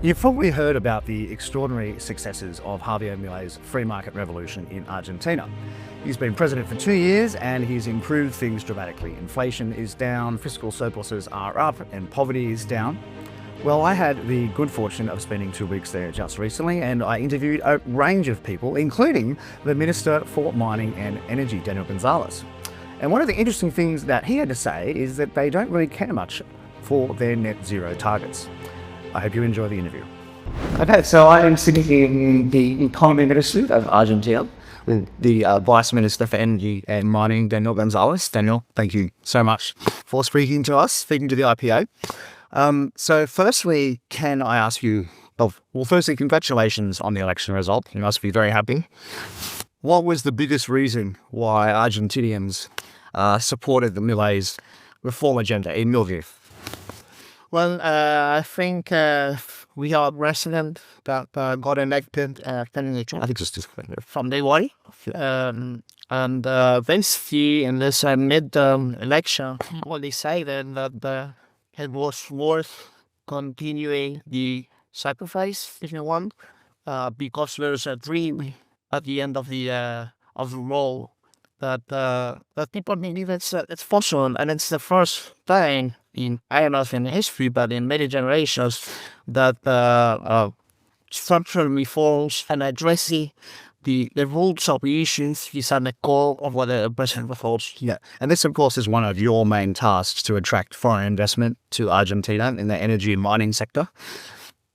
You've probably heard about the extraordinary successes of Javier Milei's free market revolution in Argentina. He's been president for 2 years and he's improved things dramatically. Inflation is down, fiscal surpluses are up, and poverty is down. Well, I had the good fortune of spending 2 weeks there just recently, and I interviewed a range of people, including the Minister for Mining and Energy, Daniel González. And one of the interesting things that he had to say is that they don't really care much for their net zero targets. I hope you enjoy the interview. Okay, so I am sitting in the Economy Ministry of Argentina with the Vice Minister for Energy and Mining, Daniel González. Daniel, thank you so much for speaking to us, speaking to the IPO. So firstly, can I ask you, firstly, congratulations on the election result. You must be very happy. What was the biggest reason why Argentinians supported the Milei's reform agenda in your view? Well, I think we are president that got elected from day one. And basically, in this midterm election, what they say then that it was worth continuing the sacrifice, if you want, because there's a dream at the end of the road that people believe it's possible, and it's the first time in I don't know if in history, but in many generations, that structural reforms and addressing the roots of the issues is at the core of what the president holds. Yeah, and this, of course, is one of your main tasks to attract foreign investment to Argentina in the energy and mining sector.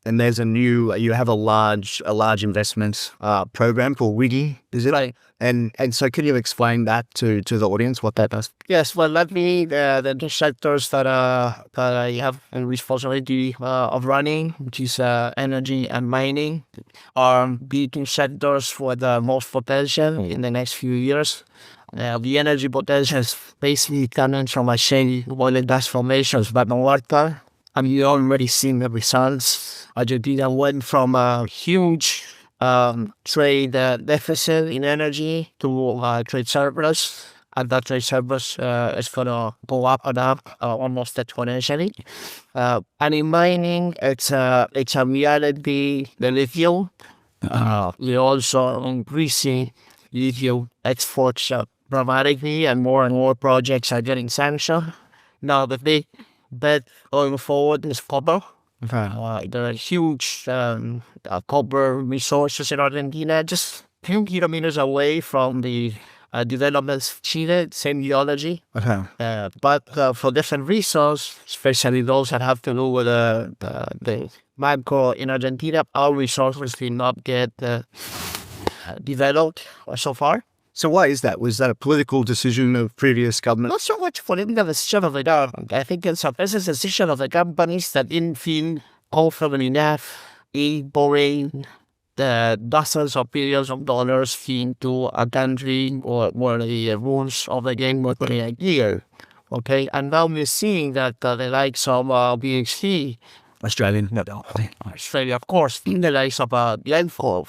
And there's you have a large investment program called WIGI, is it? Right. And so can you explain that to the audience, what that does? Yes, well, let me, the two sectors that I have a responsibility of running, which is energy and mining, are the two sectors with the most potential in the next few years. The energy potential is basically coming from a shale oil and gas formations, Vaca Muerta. And you already seen the results. Argentina went from a huge trade deficit in energy to trade surplus, and that trade surplus is going to go up and up almost exponentially. And in mining, it's a reality, the lithium. We're also increasing lithium exports dramatically, and more projects are getting sanctioned. Now, the big bet going forward is copper. There are huge copper resources in Argentina, just 10 kilometers away from the developments of Chile, same geology. But for different reasons, especially those that have to do with the macro in Argentina, our resources did not get developed so far. So why is that? Was that a political decision of previous government? Not so much political decision of the government. I think it's a business decision of the companies that didn't feel confident enough in pouring the dozens of billions of dollars into a country where the rules of the game were pretty clear. Okay, and now we're seeing that the likes of BHC, Australia, of course, the likes of Glencore,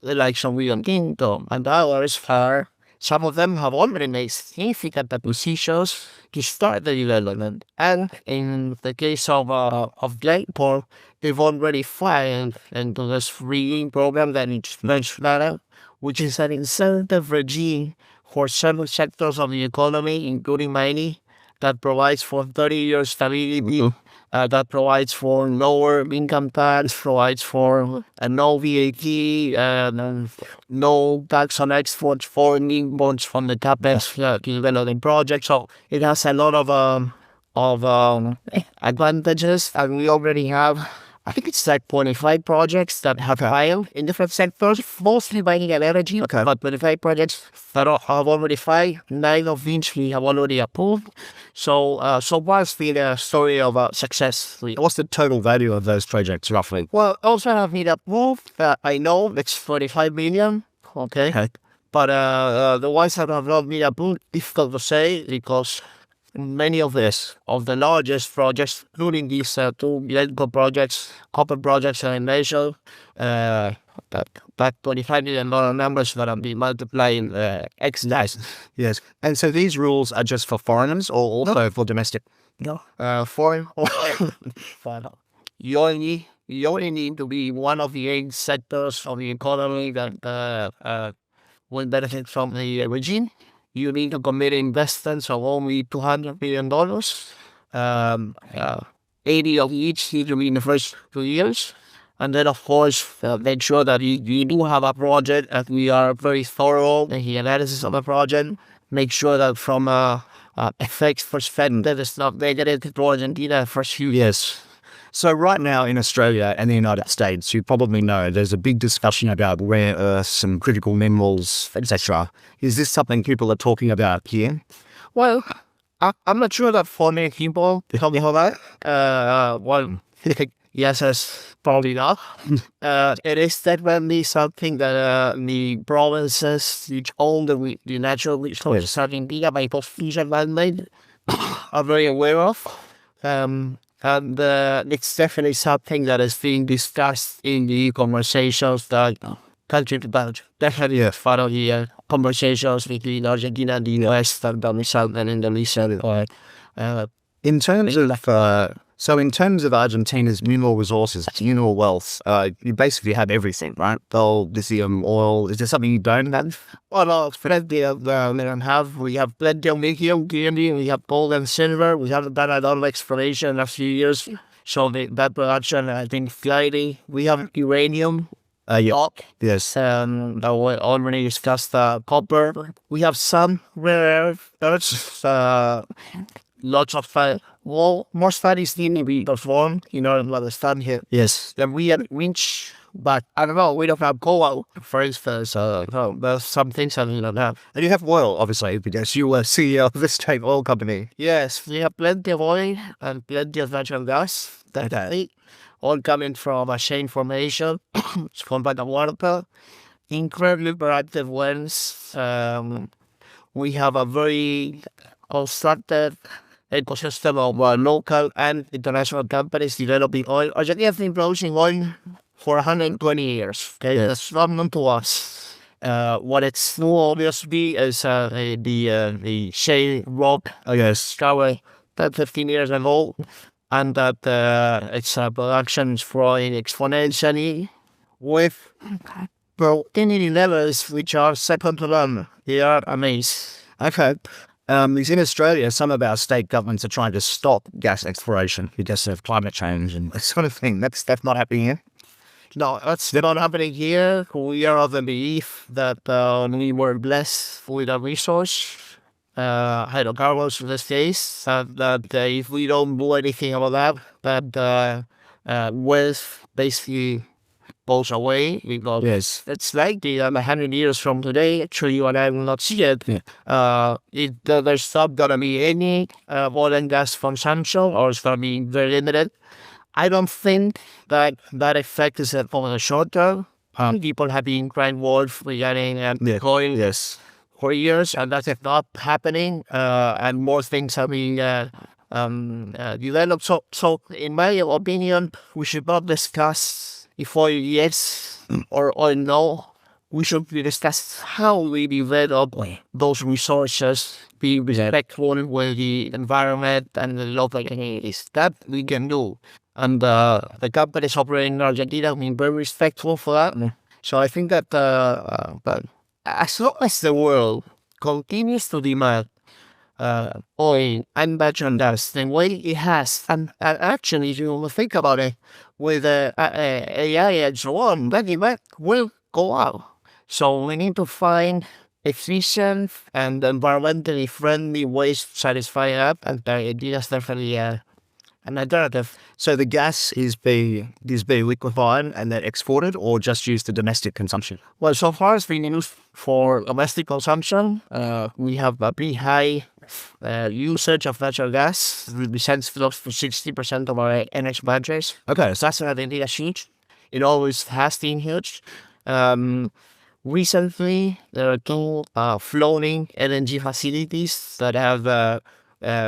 the likes of William Kingdom, and others are, some of them have already made significant acquisitions to start the development. And in the case of Glencore, they've already filed into this free program that is mentioned, which is an incentive regime for several sectors of the economy, including mining, that provides for 30 years stability, that provides for lower income tax, provides for no VAT, no tax on exports, foreign imports from the CapEx developing projects. So it has a lot of advantages, and we already have, I think it's like 25 projects that have filed in different sectors, mostly mining and energy. Okay. But 25 projects that have already filed, 9 of which we have already approved. So what's the story of success? What's the total value of those projects, roughly? Well, also have been approved. I know it's 45 million. Okay. But the ones that have not been approved, difficult to say, because many of the largest projects, including these two Glencore projects, copper projects, and I mentioned, that $25 million numbers that have been multiplying X times. Yes. And so these rules are just for foreigners or also for domestic? No. Foreign. You only you only need to be one of the 8 sectors of the economy that will benefit from the regime. You need to commit investments of only $200 million. 80 of each need to be in the first 2 years. And then, of course, make sure that you do have a project, and we are very thorough in the analysis of the project. Make sure that from a effects perspective, it's not negative to Argentina the first few years. So right now in Australia and the United States, you probably know there's a big discussion about rare earths and critical minerals, etc. Is this something people are talking about here? Well, I'm not sure that for many people tell me about that. Well, yes, it's probably not. It is definitely something that the provinces which own the natural resources Argentina by post-fusion mandate are very aware of. And it's definitely something that is being discussed in the conversations that country to country. Definitely a part of the conversations between Argentina and the US and the South and Indonesia. In terms of Argentina's mineral resources, mineral wealth, you basically have everything, right? Gold, lithium, oil. Is there something you don't have? Well, no, plenty of we have plenty of lithium, clearly. We have gold and silver. We haven't done a lot of exploration in a few years. So that production, I think, slightly. We have uranium. Yes. We already discussed copper. We have some rare earths. Lots of more studies need to be performed in order to understand here. Yes. Then we have reached, but I don't know, we don't have coal, for instance. There's some things that we don't have. And you have oil, obviously, because you were CEO of this state oil company. Yes, we have plenty of oil and plenty of natural gas. All coming from a shale formation. It's from Vaca Muerta. Incredibly productive wells. We have a very constructed ecosystem of local and international companies developing oil. Argentina has been producing oil for 120 years. Okay, that's not known to us. What it's new, obviously, is the shale rock. Discovered 15 years ago, and that its production is growing exponentially with productivity levels which are second to none. They are amazing. Okay. Because in Australia, some of our state governments are trying to stop gas exploration because of climate change and that sort of thing. That's not happening here. No, that's not happening here. We are of the belief that we were blessed with a resource, hydrocarbons in this case, that if we don't do anything about that wealth basically goes away, because it's likely that 100 years from today, actually you and I will not see it. There's not going to be any oil and gas consumption, or it's going to be very limited. I don't think that effect is for the short term. People have been crying wolf regarding oil for years, and that is not happening, and more things are being developed. So in my opinion, we should not discuss if oil yes or oil no. We should discuss how we develop those resources, be respectful with the environment and the local communities. That we can do. And the companies operating in Argentina have been very respectful for that. So I think that but as long as the world continues to demand oil and natural gas the way it has, and actually, if you think about it, with AI and so on, that demand will go up. So we need to find efficient and environmentally friendly ways to satisfy that, and it is definitely an alternative. So the gas is being liquefied and then exported, or just used for domestic consumption? Well, so far it's been used for domestic consumption. We have a pretty high usage of natural gas. It represents close to 60% of our energy budgets. Okay, So that's an idea huge. It always has been huge. Recently, there are 2 floating LNG facilities that have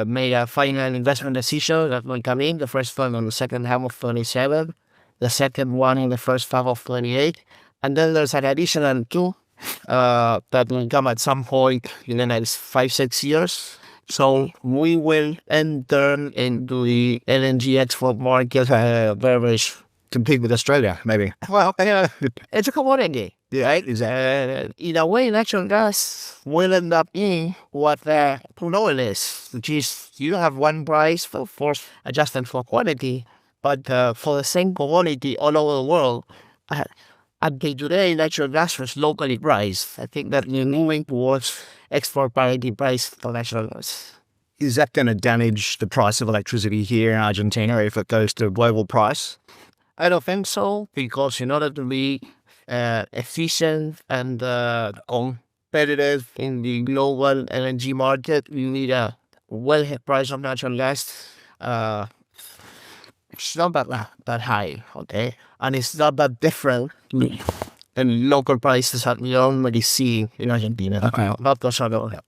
made a final investment decision that will come in. The first one on the second half of 27, the second one in the first half of 28, and then there's an additional 2 that will come at some point in the next 5-6 years. So we will enter into the LNG export market very compete with Australia, maybe? Well, it's a commodity. Yeah, is that? In a way, natural gas will end up being what crude oil is, which is you have one price for adjusted for quantity, but for the same commodity all over the world. Until today, natural gas was locally priced. I think that we're moving towards export parity price for natural gas. Is that going to damage the price of electricity here in Argentina if it goes to a global price? I don't think so, because in order to be efficient and competitive in the global LNG market, we need a well-hit price of natural gas. It's not that high, okay? And it's not that different than local prices that we already see in Argentina. Okay. Not those other.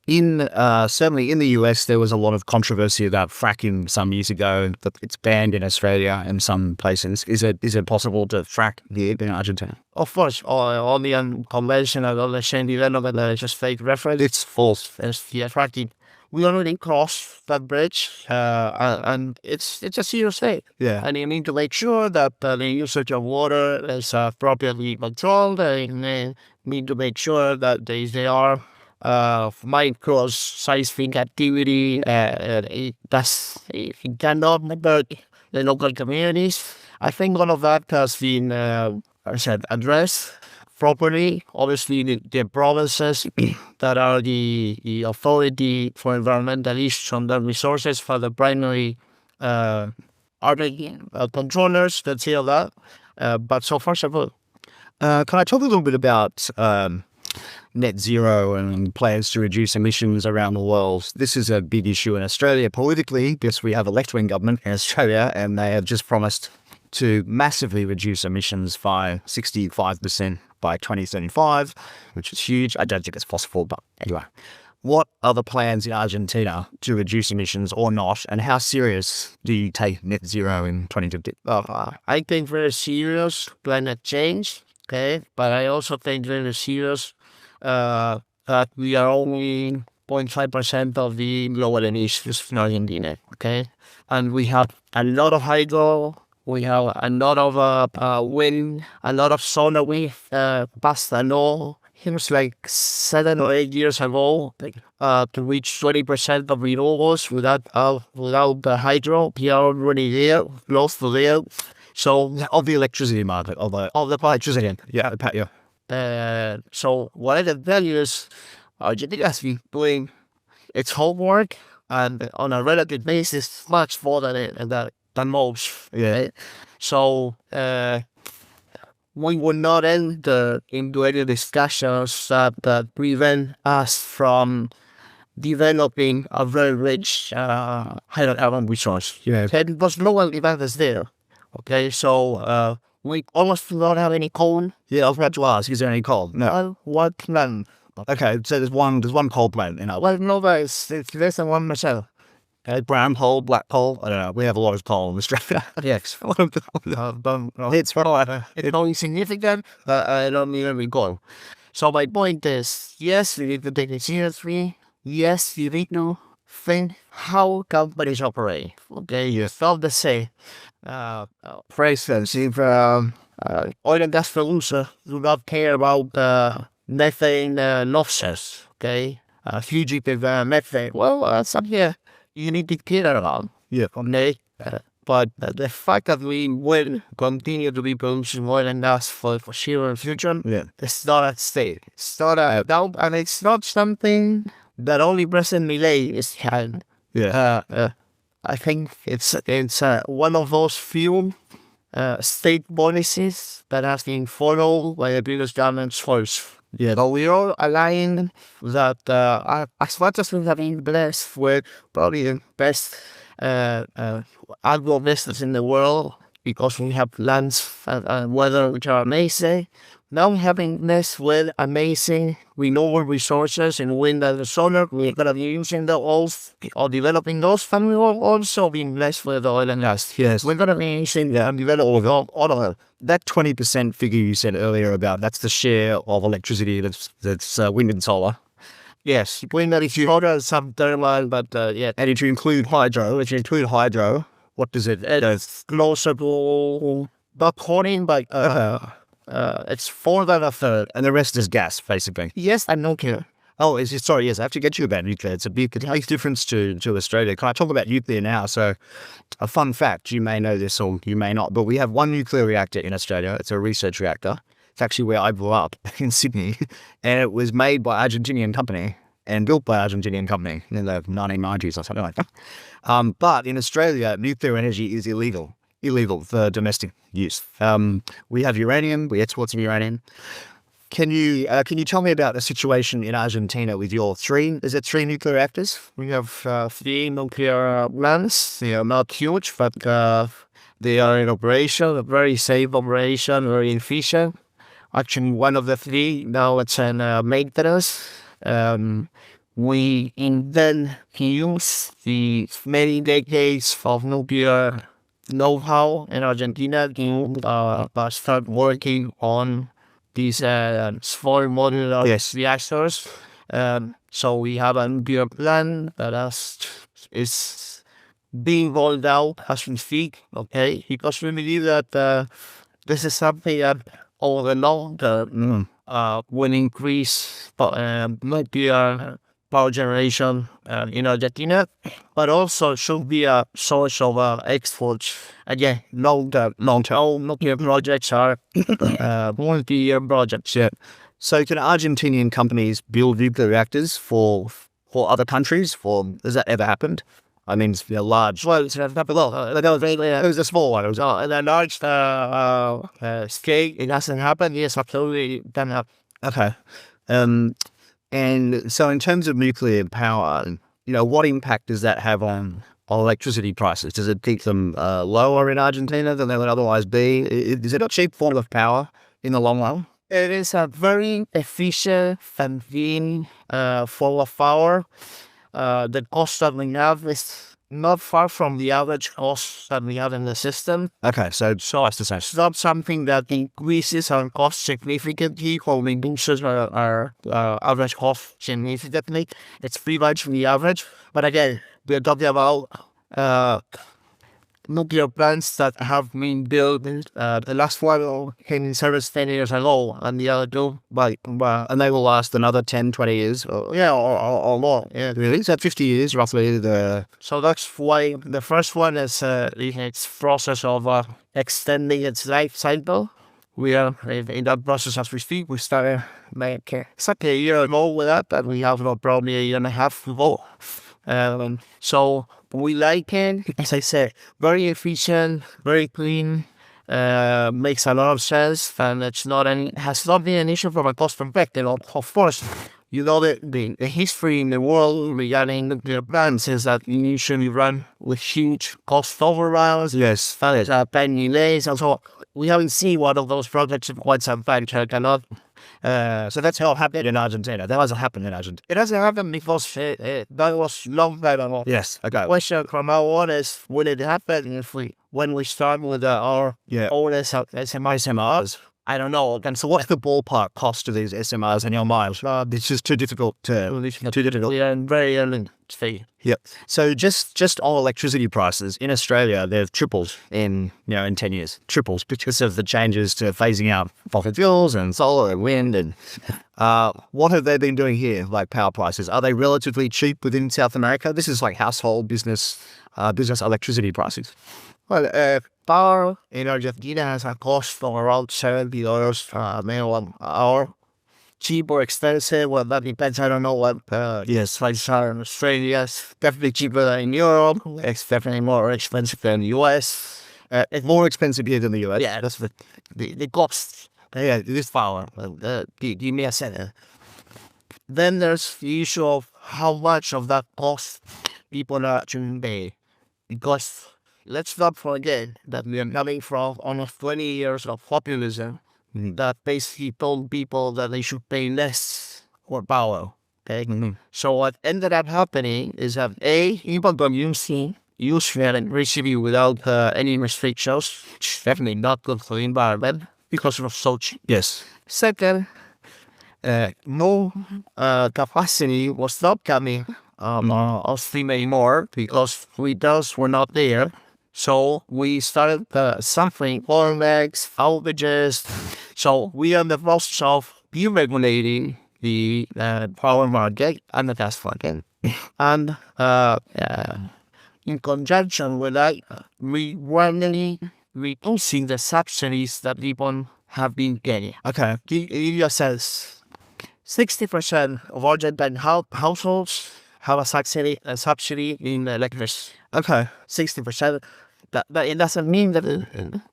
Certainly in the US, there was a lot of controversy about fracking some years ago. That it's banned in Australia and some places. Is it possible to frack here in Argentina? Of course, all the unconventional, all the shale development that I just fake reference, it's false. It's fracking. We already crossed that bridge, and it's a serious thing. Yeah. And you need to make sure that the usage of water is properly controlled. And you need to make sure that they are micro-seismic activity. It cannot hurt the local communities. I think all of that has been addressed properly. Obviously, the provinces that are the authority for environmental issues on the resources for the primary controllers that see all that. But so far, so good. Can I talk a little bit about net zero and plans to reduce emissions around the world? This is a big issue in Australia politically because we have a left-wing government in Australia and they have just promised to massively reduce emissions by 65% by 2035, which is huge. I don't think it's possible, but anyway. What are the plans in Argentina to reduce emissions or not, and how serious do you take net zero in 2050? I think very serious climate change, okay? But I also think very serious that we are only 0.5% of the global emissions in Argentina, okay? And we have a lot of hydro. We have a lot of wind, a lot of solar. We passed a law, it was like 7 or 8 years ago, to reach 20% of renewables without the hydro. We are already there, close to there. So Of the electricity market, of the electricity. Yeah, Pat, yeah. So what I can tell you is Argentina has been doing its homework, and on a relative basis, much more than most. Yeah. Right? So we will not enter into any discussions that prevent us from developing a very rich hydrocarbon resource. Yeah. And because global demand is there. Okay, so we almost do not have any coal. Yeah, I was about to ask, is there any coal? No. What plant? Okay, so there's one coal plant in our Well, no, there's less than 1%. brown coal, black coal. I don't know. We have a lot of coal in Australia. Yes. It's not insignificant, but I don't even recall. So my point is, yes, we need to take it seriously. Yes, you need to think how companies operate. Okay, you felt the same. For instance, if oil and gas producer do not care about methane losses, okay, fugitive methane, well, something you need to care about. Yeah. Okay. But the fact that we will continue to be producing oil and gas for the foreseeable future, it's not at stake. It's not a doubt, and it's not something that only President Milei is having. Yeah. I think it's one of those few state policies that has been followed by the previous government's first. Yeah. But we're all aligned that as much as we have been blessed with probably the best agro business in the world, because we have lands and weather which are amazing, now we have been blessed with amazing renewable resources in wind and solar. We're going to be using those or developing those, and we will also be blessed with oil and gas. Yes. We're going to be using and developing all of it. That 20% figure you said earlier about, that's the share of electricity that's wind and solar. Yes, wind and solar, some thermal, but yeah. And if you include hydro, what does it? It's closer to not quartering, but it's more than a third. And the rest is gas, basically. Yes, and nuclear. Oh, sorry, yes, I have to get you about nuclear. It's a big difference to Australia. Can I talk about nuclear now? So, a fun fact, you may know this or you may not, but we have one nuclear reactor in Australia. It's a research reactor. It's actually where I grew up in Sydney, and it was made by Argentinian company and built by Argentinian company in the 1990s or something like that. But in Australia, nuclear energy is illegal for domestic use. We have uranium, we export some uranium. Can you tell me about the situation in Argentina with your three nuclear reactors? We have 3 nuclear plants. They are not huge, but they are in operation, a very safe operation, very efficient. Actually, one of the 3, now it's in maintenance. We intend to use the many decades of nuclear know-how in Argentina to start working on these small modular reactors. So we have a nuclear plant that is being rolled out as we speak, okay? Because we believe that this is something that all along will increase nuclear power generation in Argentina, but also should be a source of exports. Again, long-term nuclear projects are multi-year projects. Yeah. So can Argentinian companies build nuclear reactors for other countries? Has that ever happened? I mean, it's large. Well, it's not it was a small one. It was in a large scale. It hasn't happened. Yes, absolutely. Done up. Okay. And so in terms of nuclear power, what impact does that have on electricity prices? Does it keep them lower in Argentina than they would otherwise be? Is it a cheap form of power in the long run? It is a very efficient and clean form of power. The cost that we have is not far from the average cost that we have in the system. Okay, so it's not something that increases our cost significantly or reduces our average cost significantly. It's pretty much the average. But again, we're talking about nuclear plants that have been built. The last one came in service 10 years ago, and the other 2, and they will last another 10, 20 years? Or more. Yeah. Really? So 50 years, roughly? So that's why the first one is its process of extending its life cycle. We are in that process as we speak. We started exactly a year ago with that, and we have probably a year and a half to go. So we like it, as I said, very efficient, very clean, makes a lot of sense, and has not been an issue from a cost perspective. Of course, the history in the world regarding nuclear plants is that you usually run with huge cost overruns. Yes. Time delays, and so we haven't seen one of those projects in quite some time. So I cannot. So that's how it happened in Argentina. That hasn't happened in Argentina. It hasn't happened because that was long time ago. Yes, okay. The question from now on is, will it happen when we start with our own SMRs? I don't know. And so what's the ballpark cost of these SMRs in your mind? It's just too difficult. Yeah, and very early stage. Yep. So just on electricity prices in Australia, they've tripled in 10 years. Triples because of the changes to phasing out fossil fuels and solar and wind. And what have they been doing here, like power prices? Are they relatively cheap within South America? This is like household business electricity prices. Well, power in Argentina has a cost of around $70 megawatt hour. Cheap or expensive? Well, that depends. I don't know what prices are in Australia. It's definitely cheaper than in Europe. It's definitely more expensive than the US. It's more expensive here than the US. Yeah, that's the cost. Yeah, this power. Give me a second. Then there's the issue of how much of that cost people are actually paying. Because let's not forget that we are coming from almost 20 years of populism that basically told people that they should pay less for power. Okay? Mm-hmm. So what ended up happening is that people got used to electricity without any restrictions, which is definitely not good for the environment because it was so cheap. Yes. Second, no capacity was not coming on stream anymore because returns were not there. So we started sampling bottlenecks, outages. So we are in the process of deregulating the power market and the gas market. And in conjunction with that, we gradually reducing the subsidies that people have been getting. Okay. Give you a sense. 60% of Argentine households have a subsidy in electricity. Okay. 60%. That it doesn't mean that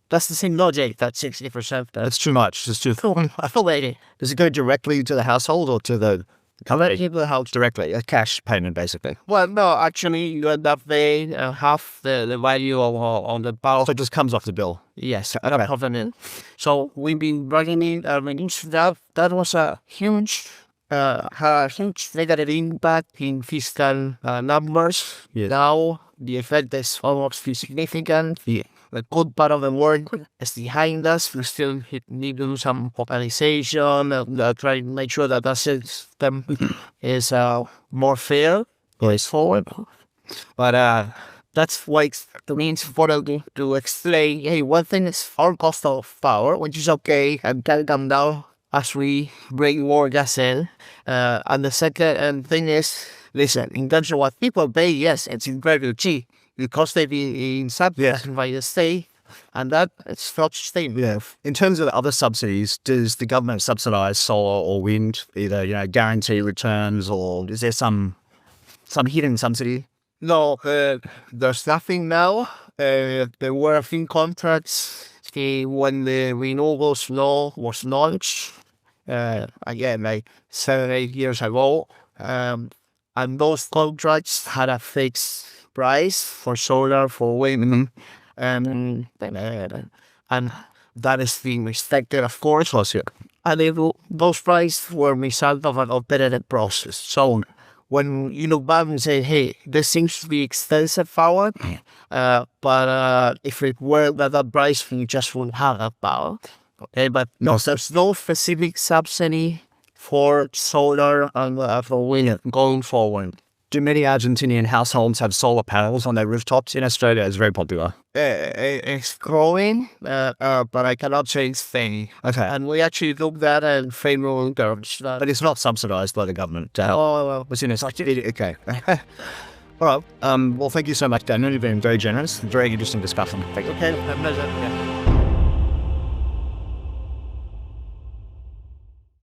that's the same logic. That 60%. That's too much. It's too. I feel like Does it go directly to the household or to the company? people house. Directly, a cash payment, basically. Well, no, actually, you end up paying half the value of the power. So it just comes off the bill. Yes, Okay. of the bill. So we've been bringing in reducing that. That was a huge negative impact in fiscal numbers. Yes. Now the effect is almost significant. The good part of the work is behind us. We still need to do some popularization, try to make sure that the system is more fair going forward. But that's why it's important to explain, hey, one thing is our cost of power, which is okay, and can come down as we bring more gas in. And the second thing is, listen, in terms of what people pay, yes, it's incredibly cheap because they've been subsidized by the state, and that it's not sustainable. Yeah. In terms of the other subsidies, does the government subsidise solar or wind? Either guarantee returns, or is there some hidden subsidy? No, there's nothing now. There were a few contracts when the renewables law was launched, again, like 7-8 years ago. And those contracts had a fixed price for solar, for wind, and that is being respected, of course. And those prices were result of an competitive process. So when you look back and say, hey, this seems to be expensive power, but if it were that price, we just wouldn't have that power. Okay, but no, there's no specific subsidy for solar and for wind going forward. Do many Argentinian households have solar panels on their rooftops? In Australia, it's very popular. It's growing, but I cannot say it's staying. Okay. And we actually looked at it in favorable terms. But it's not subsidised by the government to help. Oh, well. It's in a subsidy. Okay. All right. Well, thank you so much, Daniel. You've been very generous. Very interesting discussion. Thank you. Okay, my pleasure. Yeah.